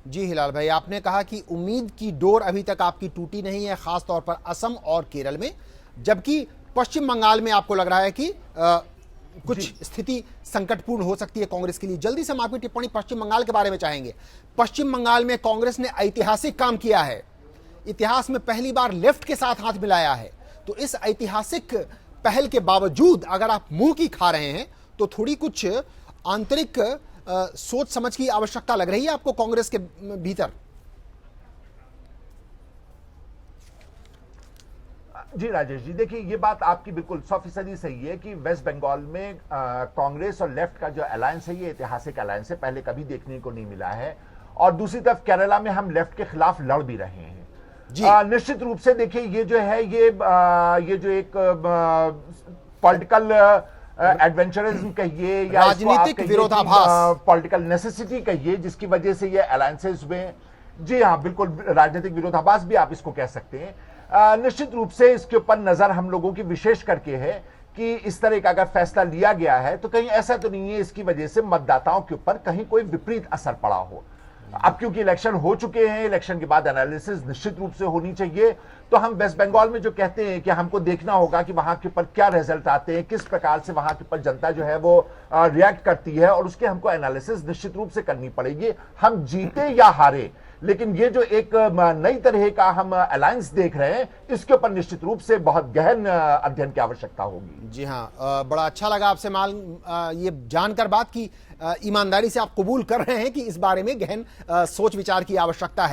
जी हिलाल भाई, आपने कहा कि उम्मीद की डोर अभी तक आपकी टूटी नहीं है, खासतौर पर असम और केरल में, जबकि पश्चिम बंगाल में आपको लग रहा है कि कुछ जी। स्थिति संकटपूर्ण हो सकती है कांग्रेस के लिए। जल्दी से हम आपकी टिप्पणी पश्चिम बंगाल के बारे में चाहेंगे। पश्चिम बंगाल में कांग्रेस ने ऐतिहासिक काम किया है, इतिहास में पहली बार लेफ्ट के साथ हाथ मिलाया है। तो इस ऐतिहासिक पहल के बावजूद अगर आप मुंह की खा रहे हैं तो थोड़ी कुछ आंतरिक सोच समझ की आवश्यकता लग रही है आपको कांग्रेस के भीतर। जी राजेश जी, देखिए ये बात आपकी बिल्कुल 100% सही है कि वेस्ट बंगाल में कांग्रेस और लेफ्ट का जो अलायंस है ये ऐतिहासिक अलायंस है, पहले कभी देखने को नहीं मिला है। और दूसरी तरफ केरला में हम लेफ्ट के खिलाफ लड़ भी रहे हैं। निश्चित रूप से देखिए ये जो है ये जो एक पॉलिटिकल एडवेंचरिज्म कहिए या राजनीतिक विरोधाभास, पॉलिटिकल नेसेसिटी कहिए, जिसकी वजह से ये अलायंसेस में, जी हाँ बिल्कुल, राजनीतिक विरोधाभास भी आप इसको कह सकते हैं। निश्चित रूप से इसके ऊपर नजर हम लोगों की विशेष करके है कि इस तरह का अगर फैसला लिया गया है तो कहीं ऐसा तो नहीं है इसकी वजह से मतदाताओं के ऊपर कहीं कोई विपरीत असर पड़ा हो। अब क्योंकि इलेक्शन हो चुके हैं, इलेक्शन के बाद एनालिसिस निश्चित रूप से होनी चाहिए। तो हम वेस्ट बंगाल में जो कहते हैं कि हमको देखना होगा कि वहां के ऊपर क्या रिजल्ट आते हैं, किस प्रकार से वहां के ऊपर जनता जो है वो रिएक्ट करती है, और उसके हमको एनालिसिस निश्चित रूप से करनी पड़ेगी, हम जीते या हारे। लेकिन ये जो एक नई तरह का हम अलायंस देख रहे हैं, इसके ऊपर निश्चित रूप से बहुत गहन अध्ययन की आवश्यकता होगी। जी हाँ, बड़ा अच्छा लगा आपसे ये जानकर बात की ईमानदारी से आप कबूल कर रहे हैं कि इस बारे में गहन सोच विचार की आवश्यकता है।